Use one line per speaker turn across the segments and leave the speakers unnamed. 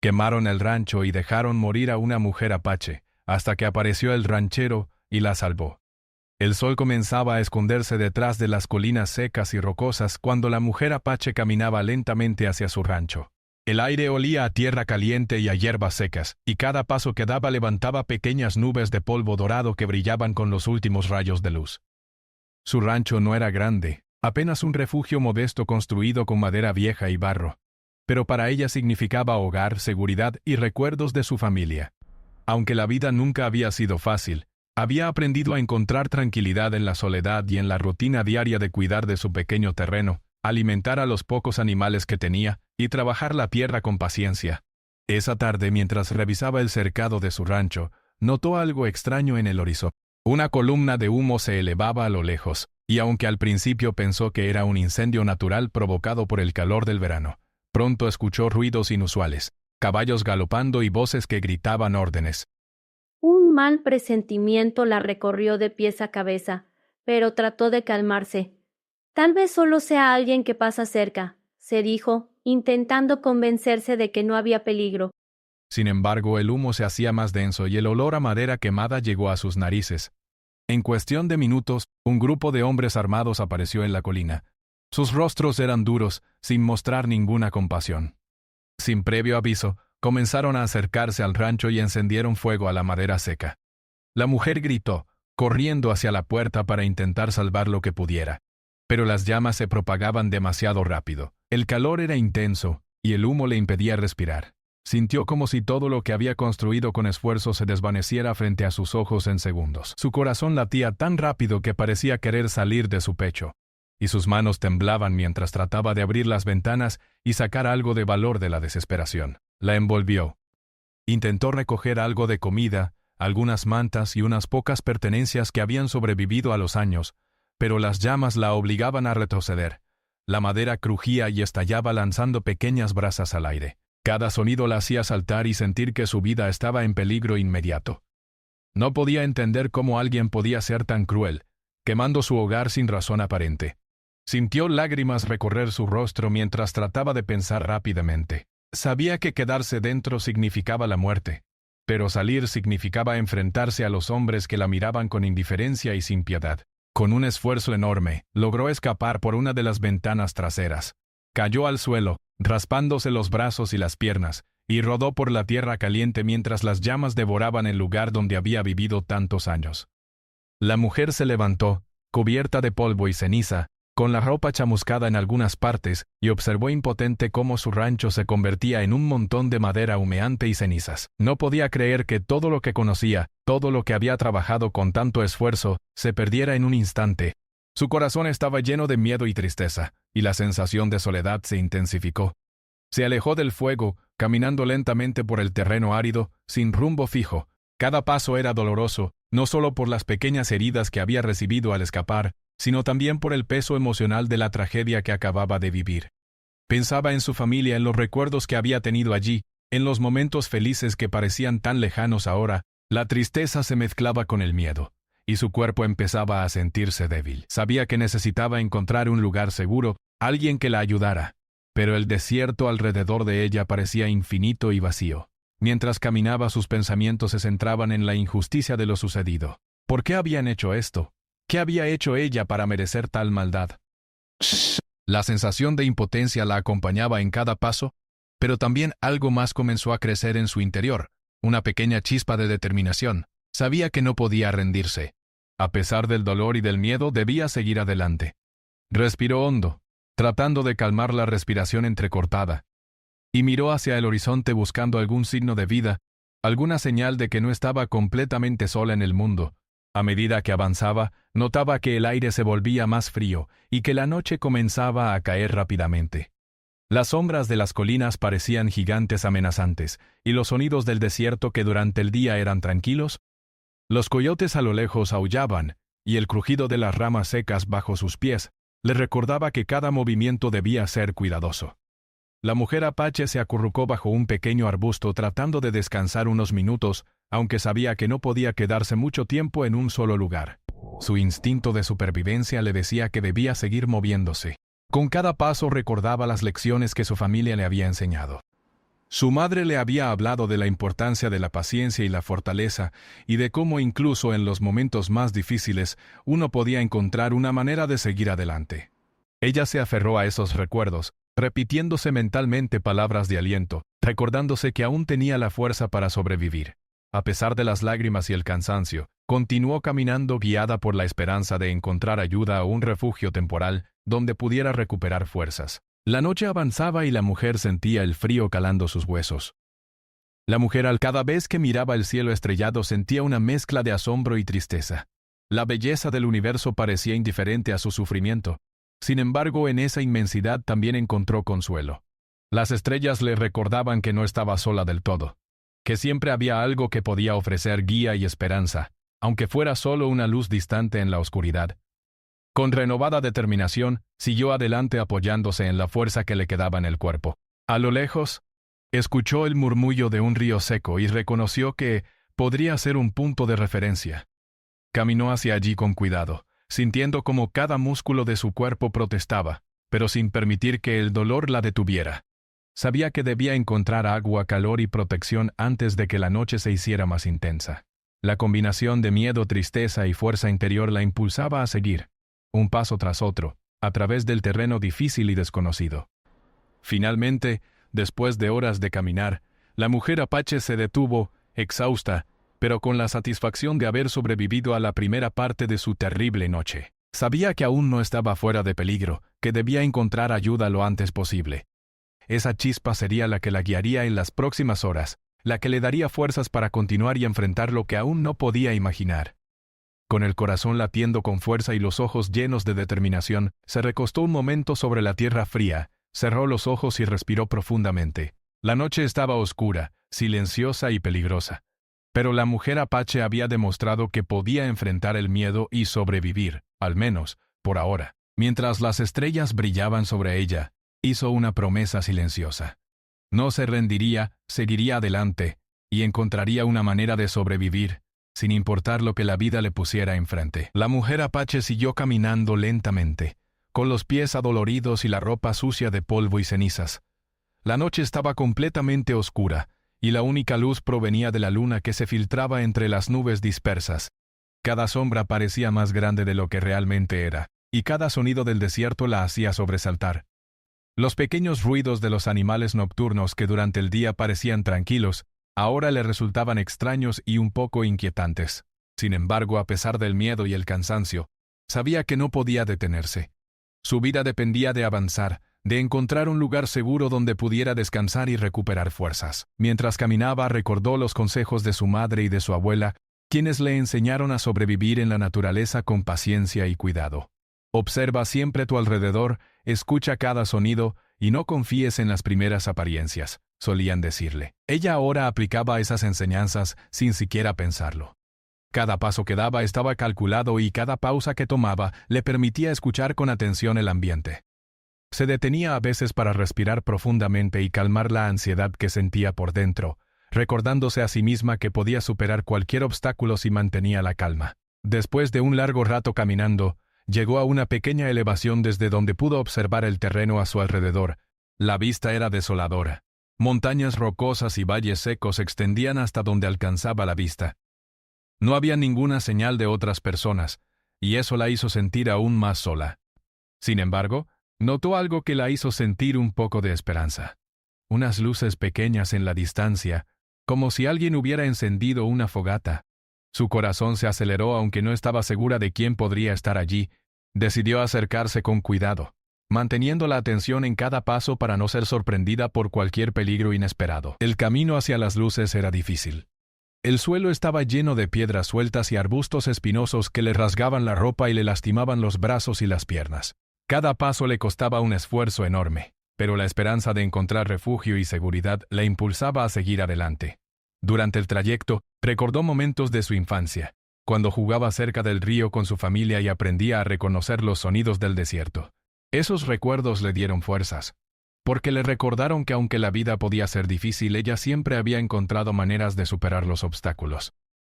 Quemaron el rancho y dejaron morir a una mujer apache, hasta que apareció el ranchero y la salvó. El sol comenzaba a esconderse detrás de las colinas secas y rocosas cuando la mujer apache caminaba lentamente hacia su rancho. El aire olía a tierra caliente y a hierbas secas, y cada paso que daba levantaba pequeñas nubes de polvo dorado que brillaban con los últimos rayos de luz. Su rancho no era grande, apenas un refugio modesto construido con madera vieja y barro, pero para ella significaba hogar, seguridad y recuerdos de su familia. Aunque la vida nunca había sido fácil, había aprendido a encontrar tranquilidad en la soledad y en la rutina diaria de cuidar de su pequeño terreno, alimentar a los pocos animales que tenía y trabajar la tierra con paciencia. Esa tarde, mientras revisaba el cercado de su rancho, notó algo extraño en el horizonte. Una columna de humo se elevaba a lo lejos, y aunque al principio pensó que era un incendio natural provocado por el calor del verano, pronto escuchó ruidos inusuales, caballos galopando y voces que gritaban órdenes.
Un mal presentimiento la recorrió de pies a cabeza, pero trató de calmarse. Tal vez solo sea alguien que pasa cerca, se dijo, intentando convencerse de que no había peligro.
Sin embargo, el humo se hacía más denso y el olor a madera quemada llegó a sus narices. En cuestión de minutos, un grupo de hombres armados apareció en la colina. Sus rostros eran duros, sin mostrar ninguna compasión. Sin previo aviso, comenzaron a acercarse al rancho y encendieron fuego a la madera seca. La mujer gritó, corriendo hacia la puerta para intentar salvar lo que pudiera. Pero las llamas se propagaban demasiado rápido. El calor era intenso, y el humo le impedía respirar. Sintió como si todo lo que había construido con esfuerzo se desvaneciera frente a sus ojos en segundos. Su corazón latía tan rápido que parecía querer salir de su pecho, y sus manos temblaban mientras trataba de abrir las ventanas y sacar algo de valor de la desesperación. La envolvió. Intentó recoger algo de comida, algunas mantas y unas pocas pertenencias que habían sobrevivido a los años, pero las llamas la obligaban a retroceder. La madera crujía y estallaba lanzando pequeñas brasas al aire. Cada sonido la hacía saltar y sentir que su vida estaba en peligro inmediato. No podía entender cómo alguien podía ser tan cruel, quemando su hogar sin razón aparente. Sintió lágrimas recorrer su rostro mientras trataba de pensar rápidamente. Sabía que quedarse dentro significaba la muerte, pero salir significaba enfrentarse a los hombres que la miraban con indiferencia y sin piedad. Con un esfuerzo enorme, logró escapar por una de las ventanas traseras. Cayó al suelo, raspándose los brazos y las piernas, y rodó por la tierra caliente mientras las llamas devoraban el lugar donde había vivido tantos años. La mujer se levantó, cubierta de polvo y ceniza, con la ropa chamuscada en algunas partes, y observó impotente cómo su rancho se convertía en un montón de madera humeante y cenizas. No podía creer que todo lo que conocía, todo lo que había trabajado con tanto esfuerzo, se perdiera en un instante. Su corazón estaba lleno de miedo y tristeza, y la sensación de soledad se intensificó. Se alejó del fuego, caminando lentamente por el terreno árido, sin rumbo fijo. Cada paso era doloroso, no solo por las pequeñas heridas que había recibido al escapar, sino también por el peso emocional de la tragedia que acababa de vivir. Pensaba en su familia, en los recuerdos que había tenido allí, en los momentos felices que parecían tan lejanos ahora. La tristeza se mezclaba con el miedo, y su cuerpo empezaba a sentirse débil. Sabía que necesitaba encontrar un lugar seguro, alguien que la ayudara, pero el desierto alrededor de ella parecía infinito y vacío. Mientras caminaba, sus pensamientos se centraban en la injusticia de lo sucedido. ¿Por qué habían hecho esto? ¿Qué había hecho ella para merecer tal maldad? La sensación de impotencia la acompañaba en cada paso, pero también algo más comenzó a crecer en su interior, una pequeña chispa de determinación. Sabía que no podía rendirse. A pesar del dolor y del miedo, debía seguir adelante. Respiró hondo, tratando de calmar la respiración entrecortada, y miró hacia el horizonte buscando algún signo de vida, alguna señal de que no estaba completamente sola en el mundo. A medida que avanzaba, notaba que el aire se volvía más frío y que la noche comenzaba a caer rápidamente. Las sombras de las colinas parecían gigantes amenazantes, y los sonidos del desierto, que durante el día eran tranquilos, los coyotes a lo lejos aullaban, y el crujido de las ramas secas bajo sus pies le recordaba que cada movimiento debía ser cuidadoso. La mujer apache se acurrucó bajo un pequeño arbusto tratando de descansar unos minutos, aunque sabía que no podía quedarse mucho tiempo en un solo lugar. Su instinto de supervivencia le decía que debía seguir moviéndose. Con cada paso recordaba las lecciones que su familia le había enseñado. Su madre le había hablado de la importancia de la paciencia y la fortaleza, y de cómo incluso en los momentos más difíciles uno podía encontrar una manera de seguir adelante. Ella se aferró a esos recuerdos, repitiéndose mentalmente palabras de aliento, recordándose que aún tenía la fuerza para sobrevivir. A pesar de las lágrimas y el cansancio, continuó caminando guiada por la esperanza de encontrar ayuda o un refugio temporal donde pudiera recuperar fuerzas. La noche avanzaba y la mujer sentía el frío calando sus huesos. La mujer cada vez que miraba el cielo estrellado sentía una mezcla de asombro y tristeza. La belleza del universo parecía indiferente a su sufrimiento. Sin embargo, en esa inmensidad también encontró consuelo. Las estrellas le recordaban que no estaba sola del todo, que siempre había algo que podía ofrecer guía y esperanza, aunque fuera solo una luz distante en la oscuridad. Con renovada determinación, siguió adelante apoyándose en la fuerza que le quedaba en el cuerpo. A lo lejos, escuchó el murmullo de un río seco y reconoció que podría ser un punto de referencia. Caminó hacia allí con cuidado, sintiendo como cada músculo de su cuerpo protestaba, pero sin permitir que el dolor la detuviera. Sabía que debía encontrar agua, calor y protección antes de que la noche se hiciera más intensa. La combinación de miedo, tristeza y fuerza interior la impulsaba a seguir, un paso tras otro, a través del terreno difícil y desconocido. Finalmente, después de horas de caminar, la mujer apache se detuvo, exhausta, pero con la satisfacción de haber sobrevivido a la primera parte de su terrible noche. Sabía que aún no estaba fuera de peligro, que debía encontrar ayuda lo antes posible. Esa chispa sería la que la guiaría en las próximas horas, la que le daría fuerzas para continuar y enfrentar lo que aún no podía imaginar. Con el corazón latiendo con fuerza y los ojos llenos de determinación, se recostó un momento sobre la tierra fría, cerró los ojos y respiró profundamente. La noche estaba oscura, silenciosa y peligrosa. Pero la mujer apache había demostrado que podía enfrentar el miedo y sobrevivir, al menos, por ahora. Mientras las estrellas brillaban sobre ella, hizo una promesa silenciosa. No se rendiría, seguiría adelante, y encontraría una manera de sobrevivir, sin importar lo que la vida le pusiera enfrente. La mujer apache siguió caminando lentamente, con los pies adoloridos y la ropa sucia de polvo y cenizas. La noche estaba completamente oscura, y la única luz provenía de la luna que se filtraba entre las nubes dispersas. Cada sombra parecía más grande de lo que realmente era, y cada sonido del desierto la hacía sobresaltar. Los pequeños ruidos de los animales nocturnos que durante el día parecían tranquilos, ahora le resultaban extraños y un poco inquietantes. Sin embargo, a pesar del miedo y el cansancio, sabía que no podía detenerse. Su vida dependía de avanzar, de encontrar un lugar seguro donde pudiera descansar y recuperar fuerzas. Mientras caminaba, recordó los consejos de su madre y de su abuela, quienes le enseñaron a sobrevivir en la naturaleza con paciencia y cuidado. Observa siempre a tu alrededor, escucha cada sonido y no confíes en las primeras apariencias, solían decirle. Ella ahora aplicaba esas enseñanzas sin siquiera pensarlo. Cada paso que daba estaba calculado y cada pausa que tomaba le permitía escuchar con atención el ambiente. Se detenía a veces para respirar profundamente y calmar la ansiedad que sentía por dentro, recordándose a sí misma que podía superar cualquier obstáculo si mantenía la calma. Después de un largo rato caminando, llegó a una pequeña elevación desde donde pudo observar el terreno a su alrededor. La vista era desoladora. Montañas rocosas y valles secos se extendían hasta donde alcanzaba la vista. No había ninguna señal de otras personas, y eso la hizo sentir aún más sola. Sin embargo, notó algo que la hizo sentir un poco de esperanza. Unas luces pequeñas en la distancia, como si alguien hubiera encendido una fogata. Su corazón se aceleró aunque no estaba segura de quién podría estar allí. Decidió acercarse con cuidado, manteniendo la atención en cada paso para no ser sorprendida por cualquier peligro inesperado. El camino hacia las luces era difícil. El suelo estaba lleno de piedras sueltas y arbustos espinosos que le rasgaban la ropa y le lastimaban los brazos y las piernas. Cada paso le costaba un esfuerzo enorme, pero la esperanza de encontrar refugio y seguridad la impulsaba a seguir adelante. Durante el trayecto, recordó momentos de su infancia, cuando jugaba cerca del río con su familia y aprendía a reconocer los sonidos del desierto. Esos recuerdos le dieron fuerzas, porque le recordaron que aunque la vida podía ser difícil, ella siempre había encontrado maneras de superar los obstáculos.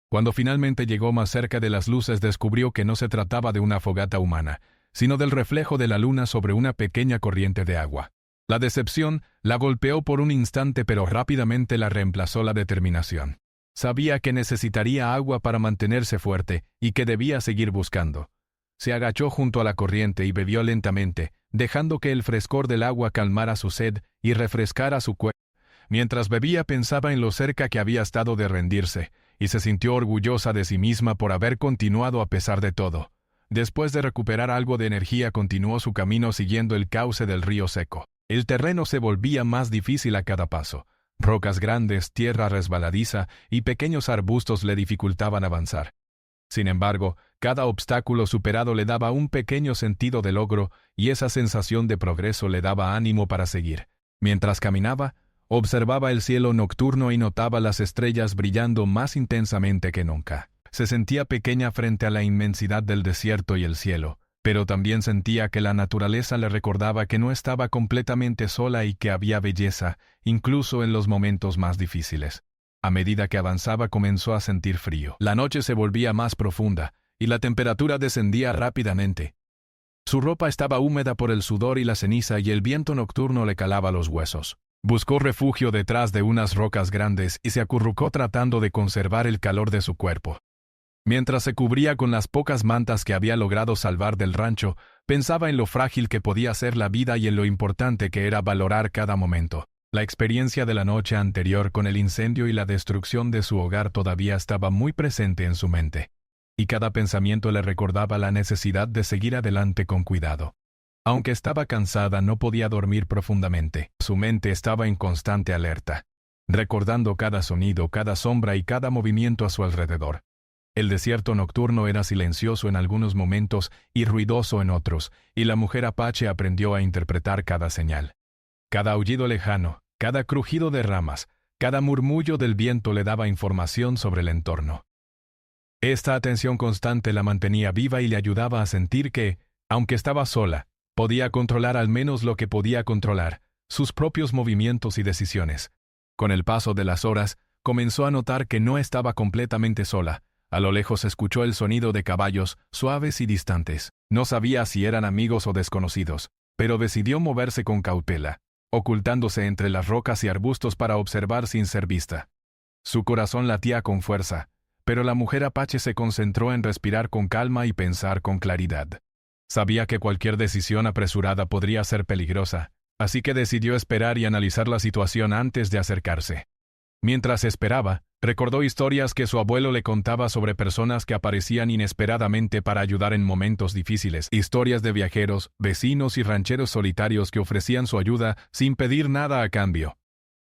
Cuando finalmente llegó más cerca de las luces, descubrió que no se trataba de una fogata humana, sino del reflejo de la luna sobre una pequeña corriente de agua. La decepción la golpeó por un instante, pero rápidamente la reemplazó la determinación. Sabía que necesitaría agua para mantenerse fuerte y que debía seguir buscando. Se agachó junto a la corriente y bebió lentamente, dejando que el frescor del agua calmara su sed y refrescara su cuerpo. Mientras bebía pensaba en lo cerca que había estado de rendirse, y se sintió orgullosa de sí misma por haber continuado a pesar de todo. Después de recuperar algo de energía, continuó su camino siguiendo el cauce del río seco. El terreno se volvía más difícil a cada paso. Rocas grandes, tierra resbaladiza y pequeños arbustos le dificultaban avanzar. Sin embargo, cada obstáculo superado le daba un pequeño sentido de logro y esa sensación de progreso le daba ánimo para seguir. Mientras caminaba, observaba el cielo nocturno y notaba las estrellas brillando más intensamente que nunca. Se sentía pequeña frente a la inmensidad del desierto y el cielo, pero también sentía que la naturaleza le recordaba que no estaba completamente sola y que había belleza, incluso en los momentos más difíciles. A medida que avanzaba comenzó a sentir frío. La noche se volvía más profunda, y la temperatura descendía rápidamente. Su ropa estaba húmeda por el sudor y la ceniza y el viento nocturno le calaba los huesos. Buscó refugio detrás de unas rocas grandes y se acurrucó tratando de conservar el calor de su cuerpo. Mientras se cubría con las pocas mantas que había logrado salvar del rancho, pensaba en lo frágil que podía ser la vida y en lo importante que era valorar cada momento. La experiencia de la noche anterior con el incendio y la destrucción de su hogar todavía estaba muy presente en su mente, y cada pensamiento le recordaba la necesidad de seguir adelante con cuidado. Aunque estaba cansada, no podía dormir profundamente. Su mente estaba en constante alerta, recordando cada sonido, cada sombra y cada movimiento a su alrededor. El desierto nocturno era silencioso en algunos momentos y ruidoso en otros, y la mujer apache aprendió a interpretar cada señal. Cada aullido lejano, cada crujido de ramas, cada murmullo del viento le daba información sobre el entorno. Esta atención constante la mantenía viva y le ayudaba a sentir que, aunque estaba sola, podía controlar al menos lo que podía controlar, sus propios movimientos y decisiones. Con el paso de las horas, comenzó a notar que no estaba completamente sola. A lo lejos escuchó el sonido de caballos, suaves y distantes. No sabía si eran amigos o desconocidos, pero decidió moverse con cautela, ocultándose entre las rocas y arbustos para observar sin ser vista. Su corazón latía con fuerza, pero la mujer apache se concentró en respirar con calma y pensar con claridad. Sabía que cualquier decisión apresurada podría ser peligrosa, así que decidió esperar y analizar la situación antes de acercarse. Mientras esperaba, recordó historias que su abuelo le contaba sobre personas que aparecían inesperadamente para ayudar en momentos difíciles, historias de viajeros, vecinos y rancheros solitarios que ofrecían su ayuda sin pedir nada a cambio.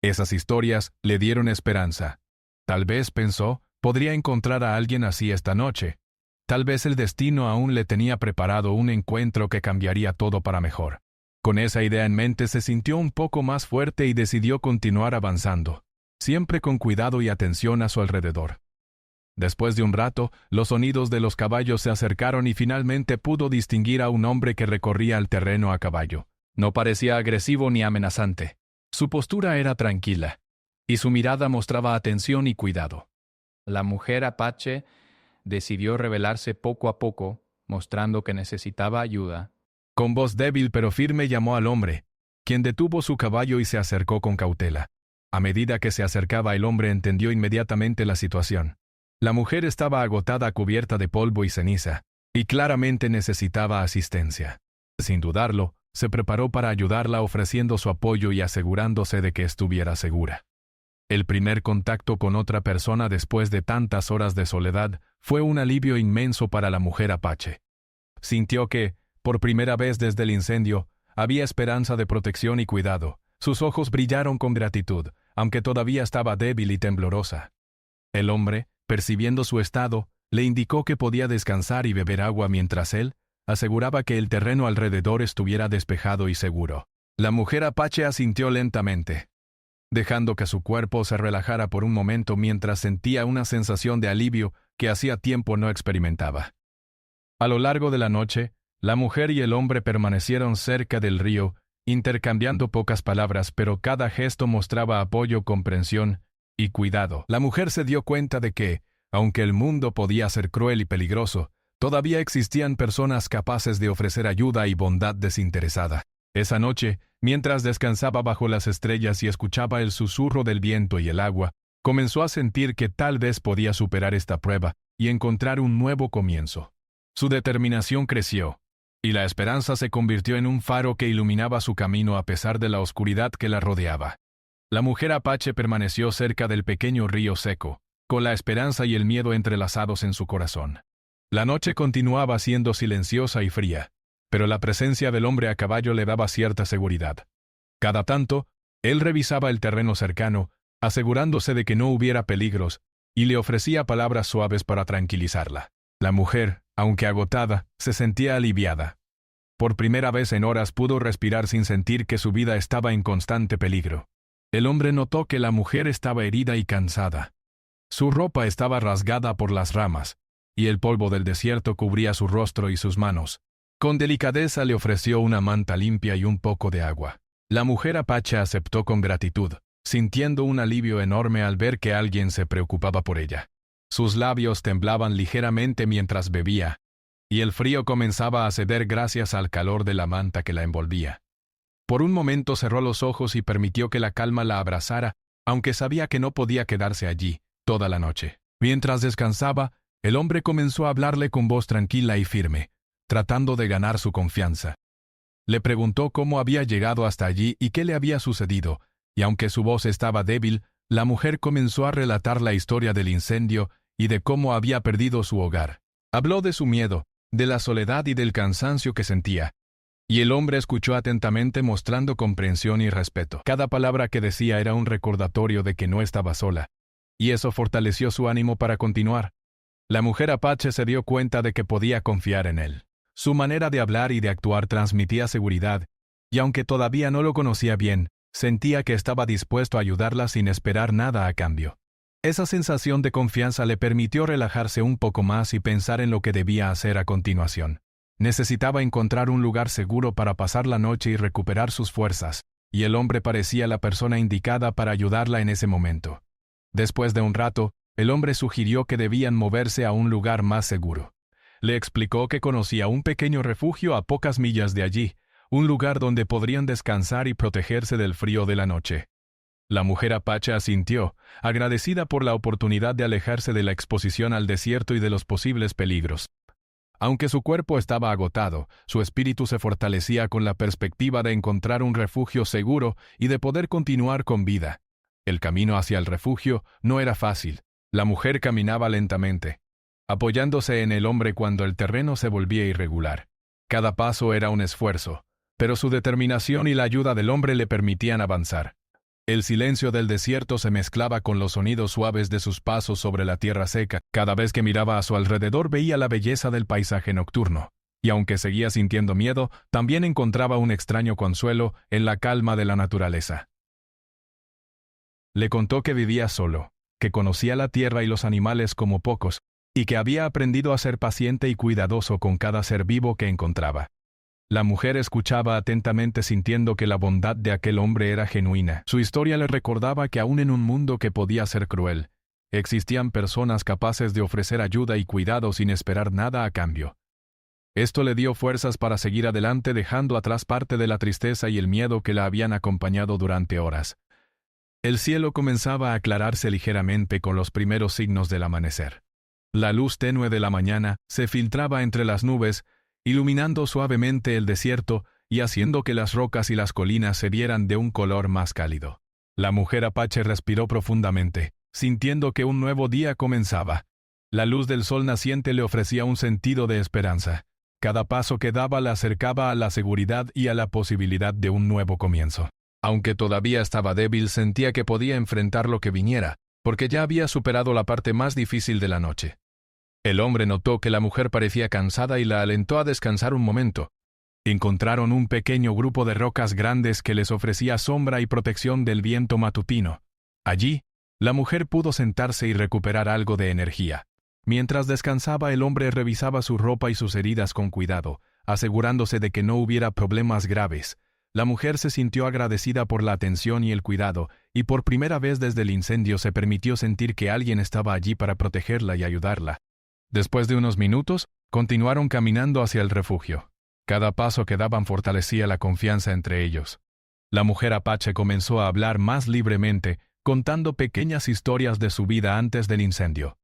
Esas historias le dieron esperanza. Tal vez, pensó, podría encontrar a alguien así esta noche. Tal vez el destino aún le tenía preparado un encuentro que cambiaría todo para mejor. Con esa idea en mente se sintió un poco más fuerte y decidió continuar avanzando, siempre con cuidado y atención a su alrededor. Después de un rato, los sonidos de los caballos se acercaron y finalmente pudo distinguir a un hombre que recorría el terreno a caballo. No parecía agresivo ni amenazante. Su postura era tranquila, y su mirada mostraba atención y cuidado. La mujer apache decidió revelarse poco a poco, mostrando que necesitaba ayuda. Con voz débil pero firme llamó al hombre, quien detuvo su caballo y se acercó con cautela. A medida que se acercaba el hombre entendió inmediatamente la situación. La mujer estaba agotada, cubierta de polvo y ceniza, y claramente necesitaba asistencia. Sin dudarlo, se preparó para ayudarla ofreciendo su apoyo y asegurándose de que estuviera segura. El primer contacto con otra persona después de tantas horas de soledad fue un alivio inmenso para la mujer apache. Sintió que, por primera vez desde el incendio, había esperanza de protección y cuidado. Sus ojos brillaron con gratitud, aunque todavía estaba débil y temblorosa. El hombre, percibiendo su estado, le indicó que podía descansar y beber agua mientras él aseguraba que el terreno alrededor estuviera despejado y seguro. La mujer apache asintió lentamente, dejando que su cuerpo se relajara por un momento mientras sentía una sensación de alivio que hacía tiempo no experimentaba. A lo largo de la noche, la mujer y el hombre permanecieron cerca del río, intercambiando pocas palabras, pero cada gesto mostraba apoyo, comprensión y cuidado. La mujer se dio cuenta de que, aunque el mundo podía ser cruel y peligroso, todavía existían personas capaces de ofrecer ayuda y bondad desinteresada. Esa noche, mientras descansaba bajo las estrellas y escuchaba el susurro del viento y el agua, comenzó a sentir que tal vez podía superar esta prueba y encontrar un nuevo comienzo. Su determinación creció, y la esperanza se convirtió en un faro que iluminaba su camino a pesar de la oscuridad que la rodeaba. La mujer apache permaneció cerca del pequeño río seco, con la esperanza y el miedo entrelazados en su corazón. La noche continuaba siendo silenciosa y fría, pero la presencia del hombre a caballo le daba cierta seguridad. Cada tanto, él revisaba el terreno cercano, asegurándose de que no hubiera peligros, y le ofrecía palabras suaves para tranquilizarla. La mujer, aunque agotada, se sentía aliviada. Por primera vez en horas pudo respirar sin sentir que su vida estaba en constante peligro. El hombre notó que la mujer estaba herida y cansada. Su ropa estaba rasgada por las ramas, y el polvo del desierto cubría su rostro y sus manos. Con delicadeza le ofreció una manta limpia y un poco de agua. La mujer apache aceptó con gratitud, sintiendo un alivio enorme al ver que alguien se preocupaba por ella. Sus labios temblaban ligeramente mientras bebía, y el frío comenzaba a ceder gracias al calor de la manta que la envolvía. Por un momento cerró los ojos y permitió que la calma la abrazara, aunque sabía que no podía quedarse allí toda la noche. Mientras descansaba, el hombre comenzó a hablarle con voz tranquila y firme, tratando de ganar su confianza. Le preguntó cómo había llegado hasta allí y qué le había sucedido, y aunque su voz estaba débil, la mujer comenzó a relatar la historia del incendio y de cómo había perdido su hogar. Habló de su miedo, de la soledad y del cansancio que sentía, y el hombre escuchó atentamente mostrando comprensión y respeto. Cada palabra que decía era un recordatorio de que no estaba sola, y eso fortaleció su ánimo para continuar. La mujer apache se dio cuenta de que podía confiar en él. Su manera de hablar y de actuar transmitía seguridad, y aunque todavía no lo conocía bien, sentía que estaba dispuesto a ayudarla sin esperar nada a cambio. Esa sensación de confianza le permitió relajarse un poco más y pensar en lo que debía hacer a continuación. Necesitaba encontrar un lugar seguro para pasar la noche y recuperar sus fuerzas, y el hombre parecía la persona indicada para ayudarla en ese momento. Después de un rato, el hombre sugirió que debían moverse a un lugar más seguro. Le explicó que conocía un pequeño refugio a pocas millas de allí, un lugar donde podrían descansar y protegerse del frío de la noche. La mujer apache asintió, agradecida por la oportunidad de alejarse de la exposición al desierto y de los posibles peligros. Aunque su cuerpo estaba agotado, su espíritu se fortalecía con la perspectiva de encontrar un refugio seguro y de poder continuar con vida. El camino hacia el refugio no era fácil. La mujer caminaba lentamente, apoyándose en el hombre cuando el terreno se volvía irregular. Cada paso era un esfuerzo, pero su determinación y la ayuda del hombre le permitían avanzar. El silencio del desierto se mezclaba con los sonidos suaves de sus pasos sobre la tierra seca. Cada vez que miraba a su alrededor veía la belleza del paisaje nocturno, y aunque seguía sintiendo miedo, también encontraba un extraño consuelo en la calma de la naturaleza. Le contó que vivía solo, que conocía la tierra y los animales como pocos, y que había aprendido a ser paciente y cuidadoso con cada ser vivo que encontraba. La mujer escuchaba atentamente sintiendo que la bondad de aquel hombre era genuina. Su historia le recordaba que aún en un mundo que podía ser cruel, existían personas capaces de ofrecer ayuda y cuidado sin esperar nada a cambio. Esto le dio fuerzas para seguir adelante dejando atrás parte de la tristeza y el miedo que la habían acompañado durante horas. El cielo comenzaba a aclararse ligeramente con los primeros signos del amanecer. La luz tenue de la mañana se filtraba entre las nubes, iluminando suavemente el desierto y haciendo que las rocas y las colinas se vieran de un color más cálido. La mujer apache respiró profundamente, sintiendo que un nuevo día comenzaba. La luz del sol naciente le ofrecía un sentido de esperanza. Cada paso que daba la acercaba a la seguridad y a la posibilidad de un nuevo comienzo. Aunque todavía estaba débil, sentía que podía enfrentar lo que viniera, porque ya había superado la parte más difícil de la noche. El hombre notó que la mujer parecía cansada y la alentó a descansar un momento. Encontraron un pequeño grupo de rocas grandes que les ofrecía sombra y protección del viento matutino. Allí, la mujer pudo sentarse y recuperar algo de energía. Mientras descansaba, el hombre revisaba su ropa y sus heridas con cuidado, asegurándose de que no hubiera problemas graves. La mujer se sintió agradecida por la atención y el cuidado, y por primera vez desde el incendio se permitió sentir que alguien estaba allí para protegerla y ayudarla. Después de unos minutos, continuaron caminando hacia el refugio. Cada paso que daban fortalecía la confianza entre ellos. La mujer apache comenzó a hablar más libremente, contando pequeñas historias de su vida antes del incendio.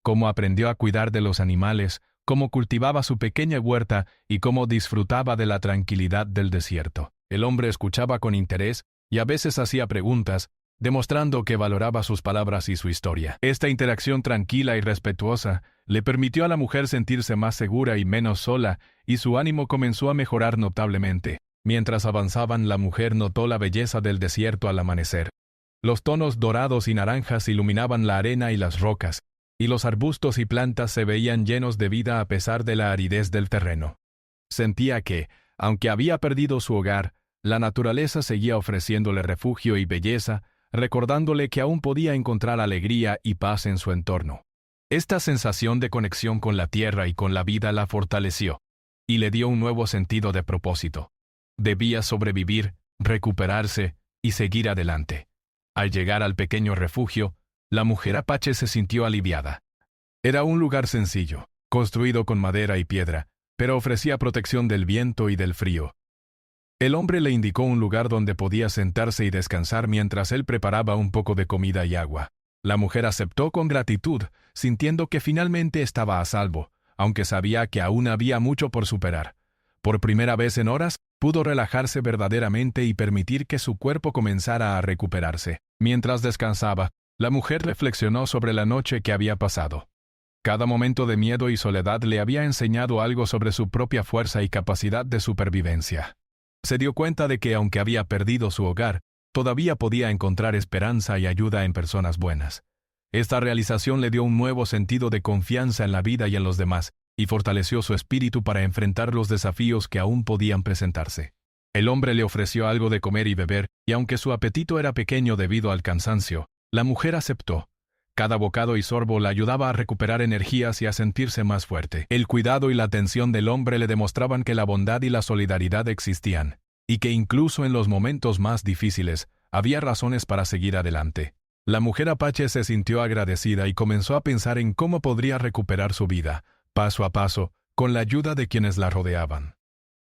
Cómo aprendió a cuidar de los animales, cómo cultivaba su pequeña huerta y cómo disfrutaba de la tranquilidad del desierto. El hombre escuchaba con interés y a veces hacía preguntas, demostrando que valoraba sus palabras y su historia. Esta interacción tranquila y respetuosa le permitió a la mujer sentirse más segura y menos sola, y su ánimo comenzó a mejorar notablemente. Mientras avanzaban, la mujer notó la belleza del desierto al amanecer. Los tonos dorados y naranjas iluminaban la arena y las rocas, y los arbustos y plantas se veían llenos de vida a pesar de la aridez del terreno. Sentía que, aunque había perdido su hogar, la naturaleza seguía ofreciéndole refugio y belleza, recordándole que aún podía encontrar alegría y paz en su entorno. Esta sensación de conexión con la tierra y con la vida la fortaleció, y le dio un nuevo sentido de propósito. Debía sobrevivir, recuperarse y seguir adelante. Al llegar al pequeño refugio, la mujer apache se sintió aliviada. Era un lugar sencillo, construido con madera y piedra, pero ofrecía protección del viento y del frío. El hombre le indicó un lugar donde podía sentarse y descansar mientras él preparaba un poco de comida y agua. La mujer aceptó con gratitud, sintiendo que finalmente estaba a salvo, aunque sabía que aún había mucho por superar. Por primera vez en horas, pudo relajarse verdaderamente y permitir que su cuerpo comenzara a recuperarse. Mientras descansaba, la mujer reflexionó sobre la noche que había pasado. Cada momento de miedo y soledad le había enseñado algo sobre su propia fuerza y capacidad de supervivencia. Se dio cuenta de que, aunque había perdido su hogar, todavía podía encontrar esperanza y ayuda en personas buenas. Esta realización le dio un nuevo sentido de confianza en la vida y en los demás, y fortaleció su espíritu para enfrentar los desafíos que aún podían presentarse. El hombre le ofreció algo de comer y beber, y aunque su apetito era pequeño debido al cansancio, la mujer aceptó. Cada bocado y sorbo la ayudaba a recuperar energías y a sentirse más fuerte. El cuidado y la atención del hombre le demostraban que la bondad y la solidaridad existían, y que incluso en los momentos más difíciles, había razones para seguir adelante. La mujer apache se sintió agradecida y comenzó a pensar en cómo podría recuperar su vida, paso a paso, con la ayuda de quienes la rodeaban.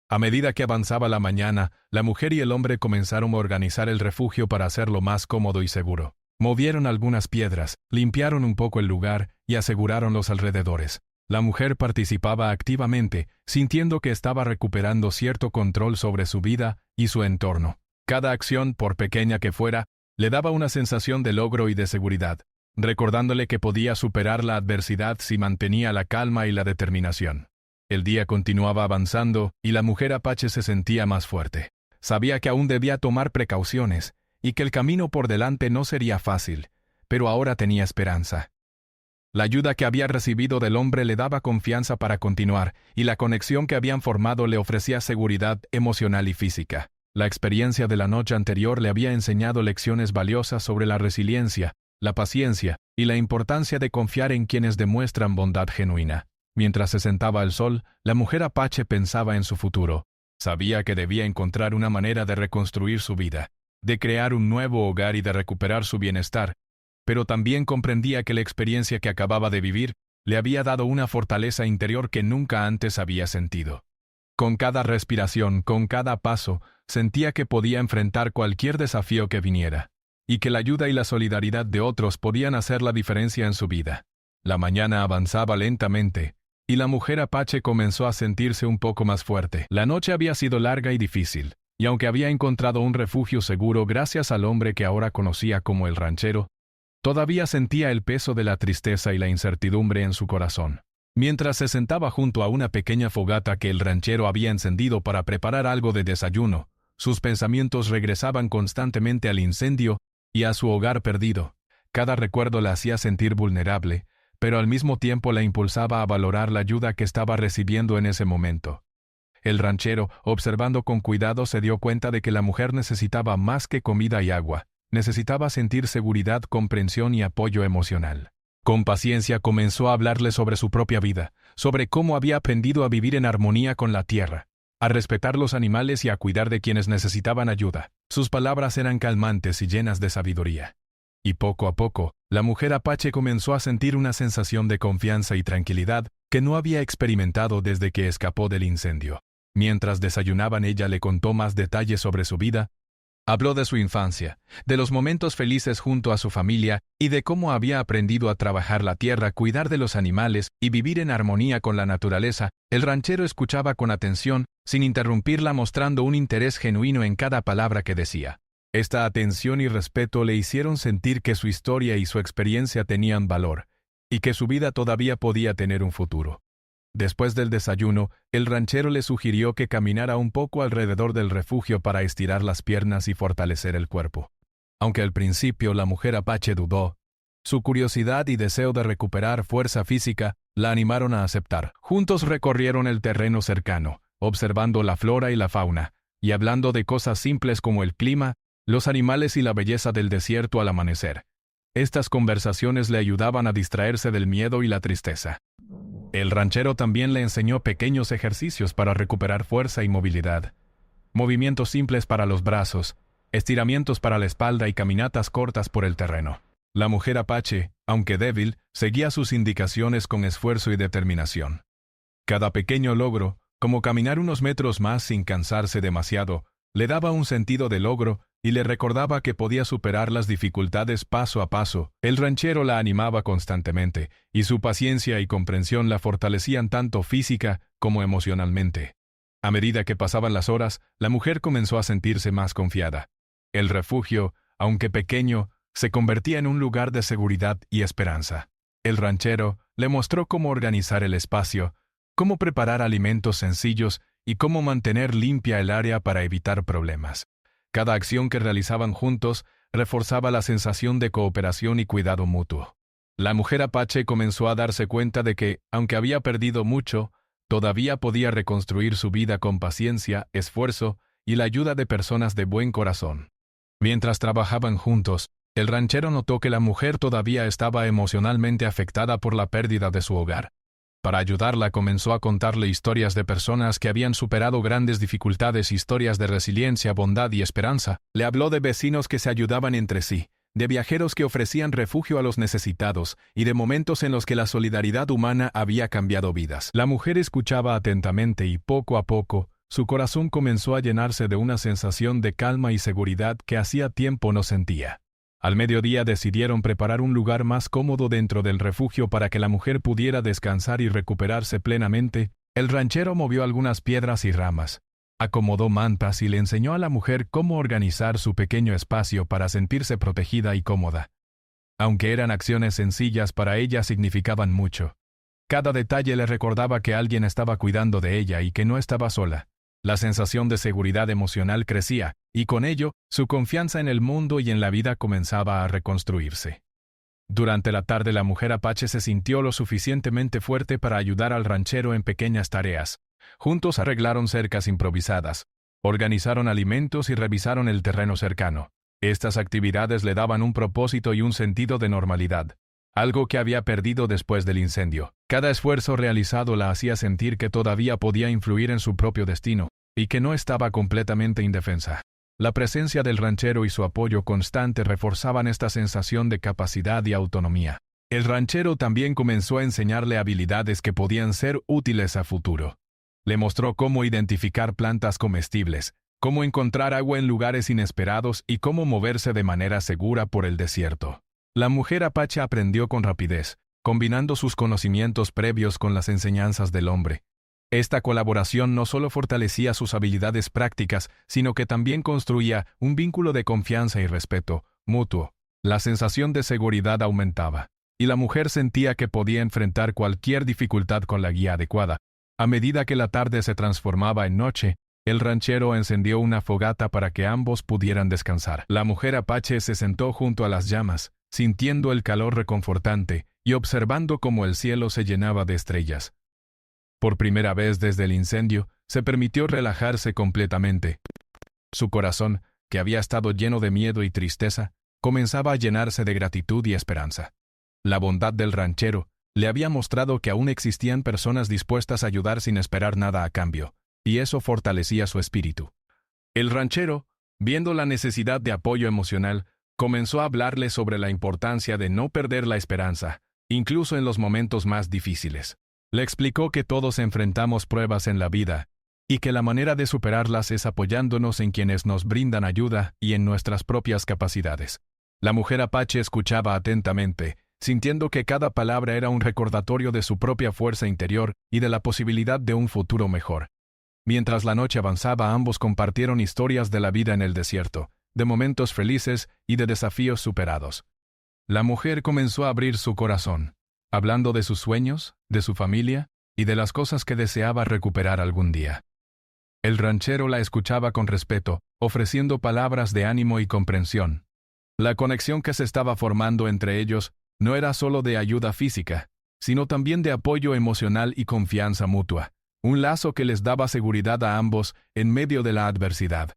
A medida que avanzaba la mañana, la mujer y el hombre comenzaron a organizar el refugio para hacerlo más cómodo y seguro. Movieron algunas piedras, limpiaron un poco el lugar y aseguraron los alrededores. La mujer participaba activamente, sintiendo que estaba recuperando cierto control sobre su vida y su entorno. Cada acción, por pequeña que fuera, le daba una sensación de logro y de seguridad, recordándole que podía superar la adversidad si mantenía la calma y la determinación. El día continuaba avanzando y la mujer apache se sentía más fuerte. Sabía que aún debía tomar precauciones y que el camino por delante no sería fácil, pero ahora tenía esperanza. La ayuda que había recibido del hombre le daba confianza para continuar, y la conexión que habían formado le ofrecía seguridad emocional y física. La experiencia de la noche anterior le había enseñado lecciones valiosas sobre la resiliencia, la paciencia y la importancia de confiar en quienes demuestran bondad genuina. Mientras se sentaba al sol, la mujer apache pensaba en su futuro. Sabía que debía encontrar una manera de reconstruir su vida, de crear un nuevo hogar y de recuperar su bienestar, pero también comprendía que la experiencia que acababa de vivir le había dado una fortaleza interior que nunca antes había sentido. Con cada respiración, con cada paso, sentía que podía enfrentar cualquier desafío que viniera, y que la ayuda y la solidaridad de otros podían hacer la diferencia en su vida. La mañana avanzaba lentamente, y la mujer apache comenzó a sentirse un poco más fuerte. La noche había sido larga y difícil, y aunque había encontrado un refugio seguro gracias al hombre que ahora conocía como el ranchero, todavía sentía el peso de la tristeza y la incertidumbre en su corazón. Mientras se sentaba junto a una pequeña fogata que el ranchero había encendido para preparar algo de desayuno, sus pensamientos regresaban constantemente al incendio y a su hogar perdido. Cada recuerdo la hacía sentir vulnerable, pero al mismo tiempo la impulsaba a valorar la ayuda que estaba recibiendo en ese momento. El ranchero, observando con cuidado, se dio cuenta de que la mujer necesitaba más que comida y agua. Necesitaba sentir seguridad, comprensión y apoyo emocional. Con paciencia comenzó a hablarle sobre su propia vida, sobre cómo había aprendido a vivir en armonía con la tierra, a respetar los animales y a cuidar de quienes necesitaban ayuda. Sus palabras eran calmantes y llenas de sabiduría. Y poco a poco, la mujer apache comenzó a sentir una sensación de confianza y tranquilidad que no había experimentado desde que escapó del incendio. Mientras desayunaban, ella le contó más detalles sobre su vida. Habló de su infancia, de los momentos felices junto a su familia y de cómo había aprendido a trabajar la tierra, cuidar de los animales y vivir en armonía con la naturaleza. El ranchero escuchaba con atención, sin interrumpirla, mostrando un interés genuino en cada palabra que decía. Esta atención y respeto le hicieron sentir que su historia y su experiencia tenían valor, y que su vida todavía podía tener un futuro. Después del desayuno, el ranchero le sugirió que caminara un poco alrededor del refugio para estirar las piernas y fortalecer el cuerpo. Aunque al principio la mujer apache dudó, su curiosidad y deseo de recuperar fuerza física la animaron a aceptar. Juntos recorrieron el terreno cercano, observando la flora y la fauna, y hablando de cosas simples como el clima, los animales y la belleza del desierto al amanecer. Estas conversaciones le ayudaban a distraerse del miedo y la tristeza. El ranchero también le enseñó pequeños ejercicios para recuperar fuerza y movilidad. Movimientos simples para los brazos, estiramientos para la espalda y caminatas cortas por el terreno. La mujer apache, aunque débil, seguía sus indicaciones con esfuerzo y determinación. Cada pequeño logro, como caminar unos metros más sin cansarse demasiado, le daba un sentido de logro y le recordaba que podía superar las dificultades paso a paso. El ranchero la animaba constantemente, y su paciencia y comprensión la fortalecían tanto física como emocionalmente. A medida que pasaban las horas, la mujer comenzó a sentirse más confiada. El refugio, aunque pequeño, se convertía en un lugar de seguridad y esperanza. El ranchero le mostró cómo organizar el espacio, cómo preparar alimentos sencillos y cómo mantener limpia el área para evitar problemas. Cada acción que realizaban juntos reforzaba la sensación de cooperación y cuidado mutuo. La mujer apache comenzó a darse cuenta de que, aunque había perdido mucho, todavía podía reconstruir su vida con paciencia, esfuerzo y la ayuda de personas de buen corazón. Mientras trabajaban juntos, el ranchero notó que la mujer todavía estaba emocionalmente afectada por la pérdida de su hogar. Para ayudarla, comenzó a contarle historias de personas que habían superado grandes dificultades, historias de resiliencia, bondad y esperanza. Le habló de vecinos que se ayudaban entre sí, de viajeros que ofrecían refugio a los necesitados y de momentos en los que la solidaridad humana había cambiado vidas. La mujer escuchaba atentamente y poco a poco, su corazón comenzó a llenarse de una sensación de calma y seguridad que hacía tiempo no sentía. Al mediodía decidieron preparar un lugar más cómodo dentro del refugio para que la mujer pudiera descansar y recuperarse plenamente. El ranchero movió algunas piedras y ramas, acomodó mantas y le enseñó a la mujer cómo organizar su pequeño espacio para sentirse protegida y cómoda. Aunque eran acciones sencillas, para ella significaban mucho. Cada detalle le recordaba que alguien estaba cuidando de ella y que no estaba sola. La sensación de seguridad emocional crecía, y con ello, su confianza en el mundo y en la vida comenzaba a reconstruirse. Durante la tarde, la mujer apache se sintió lo suficientemente fuerte para ayudar al ranchero en pequeñas tareas. Juntos arreglaron cercas improvisadas, organizaron alimentos y revisaron el terreno cercano. Estas actividades le daban un propósito y un sentido de normalidad, algo que había perdido después del incendio. Cada esfuerzo realizado la hacía sentir que todavía podía influir en su propio destino, y que no estaba completamente indefensa. La presencia del ranchero y su apoyo constante reforzaban esta sensación de capacidad y autonomía. El ranchero también comenzó a enseñarle habilidades que podían ser útiles a futuro. Le mostró cómo identificar plantas comestibles, cómo encontrar agua en lugares inesperados y cómo moverse de manera segura por el desierto. La mujer apache aprendió con rapidez, combinando sus conocimientos previos con las enseñanzas del hombre. Esta colaboración no solo fortalecía sus habilidades prácticas, sino que también construía un vínculo de confianza y respeto mutuo. La sensación de seguridad aumentaba, y la mujer sentía que podía enfrentar cualquier dificultad con la guía adecuada. A medida que la tarde se transformaba en noche, el ranchero encendió una fogata para que ambos pudieran descansar. La mujer apache se sentó junto a las llamas, sintiendo el calor reconfortante y observando cómo el cielo se llenaba de estrellas. Por primera vez desde el incendio, se permitió relajarse completamente. Su corazón, que había estado lleno de miedo y tristeza, comenzaba a llenarse de gratitud y esperanza. La bondad del ranchero le había mostrado que aún existían personas dispuestas a ayudar sin esperar nada a cambio, y eso fortalecía su espíritu. El ranchero, viendo la necesidad de apoyo emocional, comenzó a hablarle sobre la importancia de no perder la esperanza, incluso en los momentos más difíciles. Le explicó que todos enfrentamos pruebas en la vida, y que la manera de superarlas es apoyándonos en quienes nos brindan ayuda y en nuestras propias capacidades. La mujer apache escuchaba atentamente, sintiendo que cada palabra era un recordatorio de su propia fuerza interior y de la posibilidad de un futuro mejor. Mientras la noche avanzaba, ambos compartieron historias de la vida en el desierto, de momentos felices y de desafíos superados. La mujer comenzó a abrir su corazón, hablando de sus sueños, de su familia y de las cosas que deseaba recuperar algún día. El ranchero la escuchaba con respeto, ofreciendo palabras de ánimo y comprensión. La conexión que se estaba formando entre ellos no era solo de ayuda física, sino también de apoyo emocional y confianza mutua, un lazo que les daba seguridad a ambos en medio de la adversidad.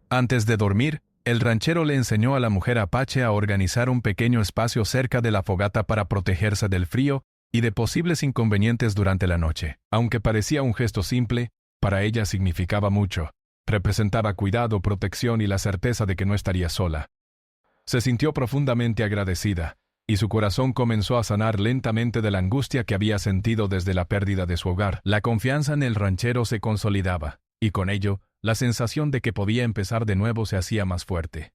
Antes de dormir, el ranchero le enseñó a la mujer apache a organizar un pequeño espacio cerca de la fogata para protegerse del frío y de posibles inconvenientes durante la noche. Aunque parecía un gesto simple, para ella significaba mucho. Representaba cuidado, protección y la certeza de que no estaría sola. Se sintió profundamente agradecida, y su corazón comenzó a sanar lentamente de la angustia que había sentido desde la pérdida de su hogar. La confianza en el ranchero se consolidaba, y con ello, la sensación de que podía empezar de nuevo se hacía más fuerte.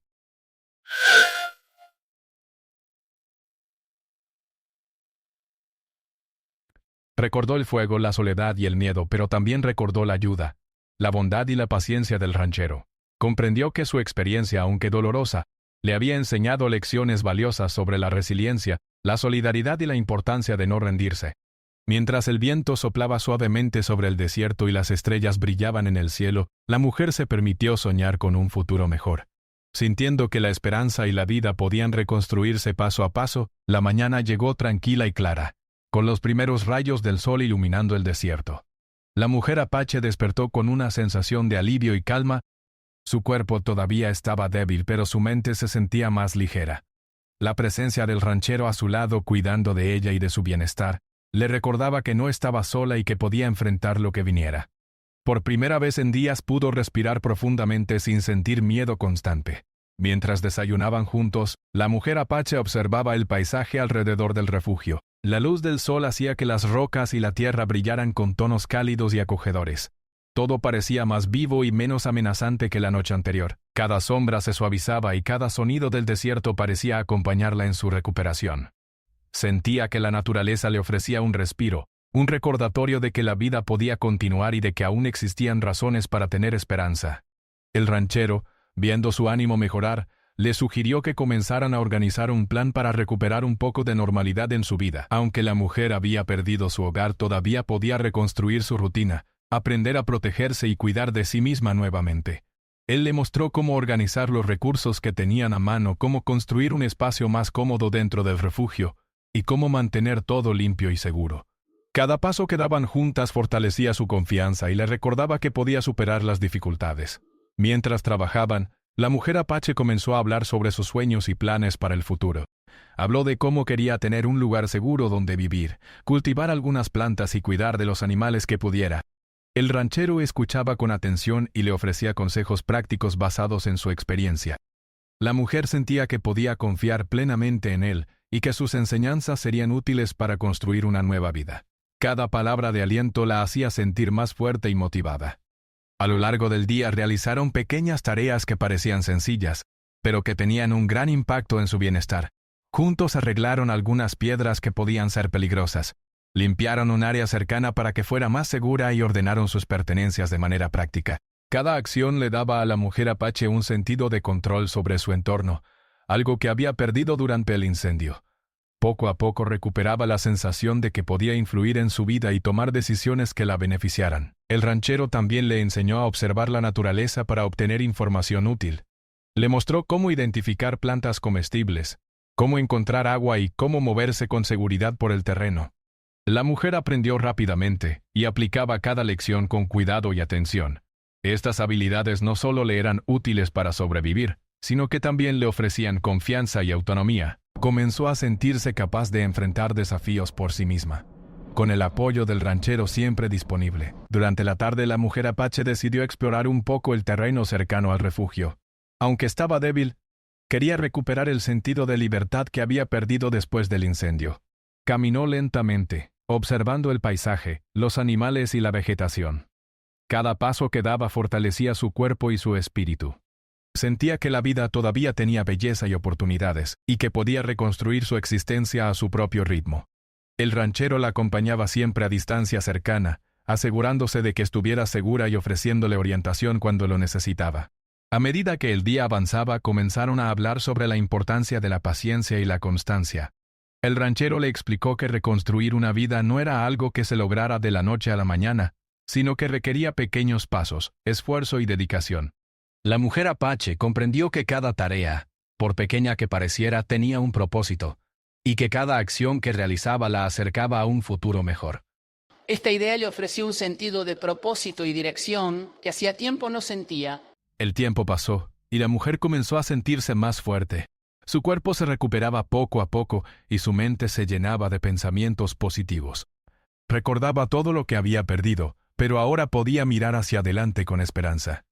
Recordó el fuego, la soledad y el miedo, pero también recordó la ayuda, la bondad y la paciencia del ranchero. Comprendió que su experiencia, aunque dolorosa, le había enseñado lecciones valiosas sobre la resiliencia, la solidaridad y la importancia de no rendirse. Mientras el viento soplaba suavemente sobre el desierto y las estrellas brillaban en el cielo, la mujer se permitió soñar con un futuro mejor. Sintiendo que la esperanza y la vida podían reconstruirse paso a paso, la mañana llegó tranquila y clara, con los primeros rayos del sol iluminando el desierto. La mujer apache despertó con una sensación de alivio y calma. Su cuerpo todavía estaba débil, pero su mente se sentía más ligera. La presencia del ranchero a su lado, cuidando de ella y de su bienestar, le recordaba que no estaba sola y que podía enfrentar lo que viniera. Por primera vez en días pudo respirar profundamente sin sentir miedo constante. Mientras desayunaban juntos, la mujer apache observaba el paisaje alrededor del refugio. La luz del sol hacía que las rocas y la tierra brillaran con tonos cálidos y acogedores. Todo parecía más vivo y menos amenazante que la noche anterior. Cada sombra se suavizaba y cada sonido del desierto parecía acompañarla en su recuperación. Sentía que la naturaleza le ofrecía un respiro, un recordatorio de que la vida podía continuar y de que aún existían razones para tener esperanza. El ranchero, viendo su ánimo mejorar, le sugirió que comenzaran a organizar un plan para recuperar un poco de normalidad en su vida. Aunque la mujer había perdido su hogar, todavía podía reconstruir su rutina, aprender a protegerse y cuidar de sí misma nuevamente. Él le mostró cómo organizar los recursos que tenían a mano, cómo construir un espacio más cómodo dentro del refugio, y cómo mantener todo limpio y seguro. Cada paso que daban juntas fortalecía su confianza y le recordaba que podía superar las dificultades. Mientras trabajaban, la mujer apache comenzó a hablar sobre sus sueños y planes para el futuro. Habló de cómo quería tener un lugar seguro donde vivir, cultivar algunas plantas y cuidar de los animales que pudiera. El ranchero escuchaba con atención y le ofrecía consejos prácticos basados en su experiencia. La mujer sentía que podía confiar plenamente en él y que sus enseñanzas serían útiles para construir una nueva vida. Cada palabra de aliento la hacía sentir más fuerte y motivada. A lo largo del día realizaron pequeñas tareas que parecían sencillas, pero que tenían un gran impacto en su bienestar. Juntos arreglaron algunas piedras que podían ser peligrosas, limpiaron un área cercana para que fuera más segura y ordenaron sus pertenencias de manera práctica. Cada acción le daba a la mujer apache un sentido de control sobre su entorno, algo que había perdido durante el incendio. Poco a poco recuperaba la sensación de que podía influir en su vida y tomar decisiones que la beneficiaran. El ranchero también le enseñó a observar la naturaleza para obtener información útil. Le mostró cómo identificar plantas comestibles, cómo encontrar agua y cómo moverse con seguridad por el terreno. La mujer aprendió rápidamente y aplicaba cada lección con cuidado y atención. Estas habilidades no solo le eran útiles para sobrevivir, sino que también le ofrecían confianza y autonomía. Comenzó a sentirse capaz de enfrentar desafíos por sí misma, con el apoyo del ranchero siempre disponible. Durante la tarde la mujer apache decidió explorar un poco el terreno cercano al refugio. Aunque estaba débil, quería recuperar el sentido de libertad que había perdido después del incendio. Caminó lentamente, observando el paisaje, los animales y la vegetación. Cada paso que daba fortalecía su cuerpo y su espíritu. Sentía que la vida todavía tenía belleza y oportunidades, y que podía reconstruir su existencia a su propio ritmo. El ranchero la acompañaba siempre a distancia cercana, asegurándose de que estuviera segura y ofreciéndole orientación cuando lo necesitaba. A medida que el día avanzaba, comenzaron a hablar sobre la importancia de la paciencia y la constancia. El ranchero le explicó que reconstruir una vida no era algo que se lograra de la noche a la mañana, sino que requería pequeños pasos, esfuerzo y dedicación. La mujer apache comprendió que cada tarea, por pequeña que pareciera, tenía un propósito, y que cada acción que realizaba la acercaba a un futuro mejor.
Esta idea le ofreció un sentido de propósito y dirección que hacía tiempo no sentía.
El tiempo pasó, y la mujer comenzó a sentirse más fuerte. Su cuerpo se recuperaba poco a poco, y su mente se llenaba de pensamientos positivos. Recordaba todo lo que había perdido, pero ahora podía mirar hacia adelante con esperanza.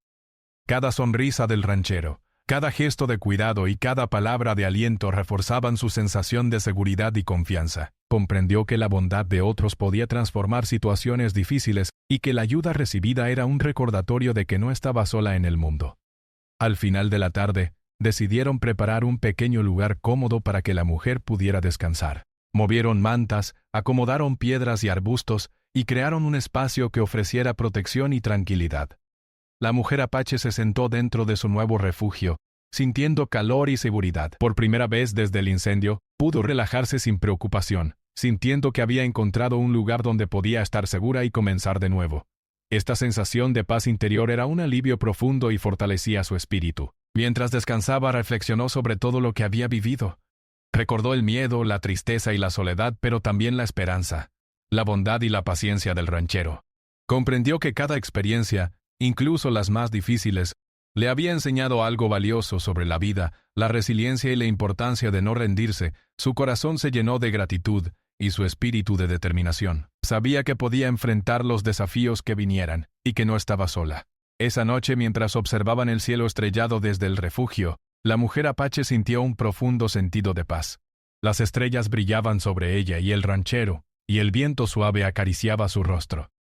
Cada sonrisa del ranchero, cada gesto de cuidado y cada palabra de aliento reforzaban su sensación de seguridad y confianza. Comprendió que la bondad de otros podía transformar situaciones difíciles y que la ayuda recibida era un recordatorio de que no estaba sola en el mundo. Al final de la tarde, decidieron preparar un pequeño lugar cómodo para que la mujer pudiera descansar. Movieron mantas, acomodaron piedras y arbustos y crearon un espacio que ofreciera protección y tranquilidad. La mujer apache se sentó dentro de su nuevo refugio, sintiendo calor y seguridad. Por primera vez desde el incendio, pudo relajarse sin preocupación, sintiendo que había encontrado un lugar donde podía estar segura y comenzar de nuevo. Esta sensación de paz interior era un alivio profundo y fortalecía su espíritu. Mientras descansaba, reflexionó sobre todo lo que había vivido. Recordó el miedo, la tristeza y la soledad, pero también la esperanza, la bondad y la paciencia del ranchero. Comprendió que cada experiencia, incluso las más difíciles, le había enseñado algo valioso sobre la vida, la resiliencia y la importancia de no rendirse. Su corazón se llenó de gratitud y su espíritu de determinación. Sabía que podía enfrentar los desafíos que vinieran y que no estaba sola. Esa noche, mientras observaban el cielo estrellado desde el refugio, la mujer apache sintió un profundo sentido de paz. Las estrellas brillaban sobre ella y el ranchero, y el viento suave acariciaba su rostro.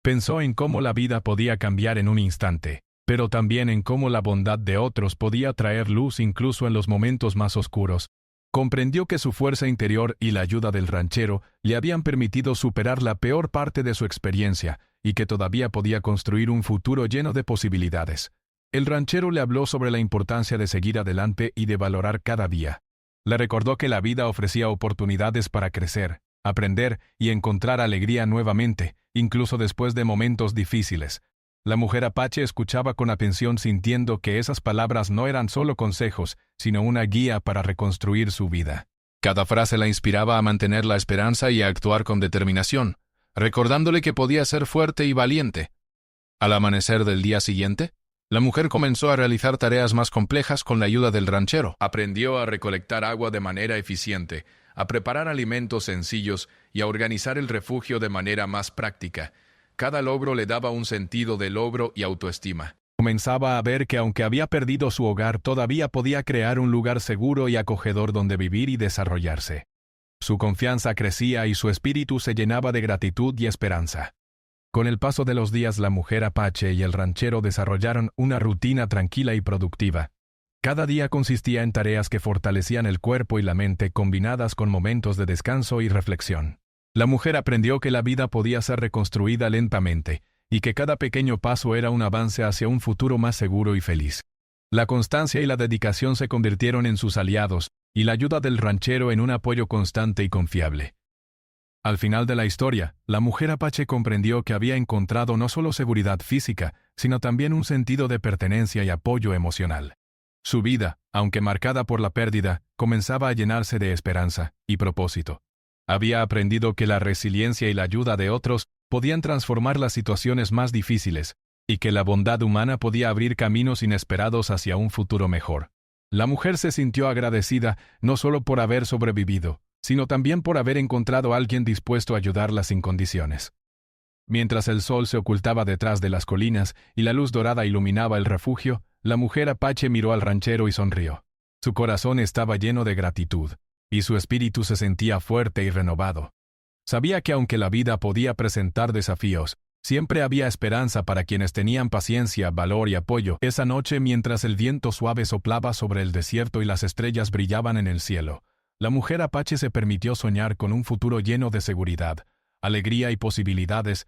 Pensó en cómo la vida podía cambiar en un instante, pero también en cómo la bondad de otros podía traer luz incluso en los momentos más oscuros. Comprendió que su fuerza interior y la ayuda del ranchero le habían permitido superar la peor parte de su experiencia y que todavía podía construir un futuro lleno de posibilidades. El ranchero le habló sobre la importancia de seguir adelante y de valorar cada día. Le recordó que la vida ofrecía oportunidades para crecer, aprender y encontrar alegría nuevamente, incluso después de momentos difíciles. La mujer apache escuchaba con atención, sintiendo que esas palabras no eran solo consejos, sino una guía para reconstruir su vida. Cada frase la inspiraba a mantener la esperanza y a actuar con determinación, recordándole que podía ser fuerte y valiente. Al amanecer del día siguiente, la mujer comenzó a realizar tareas más complejas con la ayuda del ranchero. Aprendió a recolectar agua de manera eficiente, a preparar alimentos sencillos y a organizar el refugio de manera más práctica. Cada logro le daba un sentido de logro y autoestima. Comenzaba a ver que aunque había perdido su hogar, todavía podía crear un lugar seguro y acogedor donde vivir y desarrollarse. Su confianza crecía y su espíritu se llenaba de gratitud y esperanza. Con el paso de los días, la mujer apache y el ranchero desarrollaron una rutina tranquila y productiva. Cada día consistía en tareas que fortalecían el cuerpo y la mente, combinadas con momentos de descanso y reflexión. La mujer aprendió que la vida podía ser reconstruida lentamente, y que cada pequeño paso era un avance hacia un futuro más seguro y feliz. La constancia y la dedicación se convirtieron en sus aliados, y la ayuda del ranchero en un apoyo constante y confiable. Al final de la historia, la mujer apache comprendió que había encontrado no solo seguridad física, sino también un sentido de pertenencia y apoyo emocional. Su vida, aunque marcada por la pérdida, comenzaba a llenarse de esperanza y propósito. Había aprendido que la resiliencia y la ayuda de otros podían transformar las situaciones más difíciles, y que la bondad humana podía abrir caminos inesperados hacia un futuro mejor. La mujer se sintió agradecida no solo por haber sobrevivido, sino también por haber encontrado a alguien dispuesto a ayudarla sin condiciones. Mientras el sol se ocultaba detrás de las colinas y la luz dorada iluminaba el refugio, la mujer apache miró al ranchero y sonrió. Su corazón estaba lleno de gratitud, y su espíritu se sentía fuerte y renovado. Sabía que aunque la vida podía presentar desafíos, Siempre había esperanza para quienes tenían paciencia, valor y apoyo. Esa noche, mientras el viento suave soplaba sobre el desierto y las estrellas brillaban en el cielo, la mujer apache se permitió soñar con un futuro lleno de seguridad, alegría y posibilidades.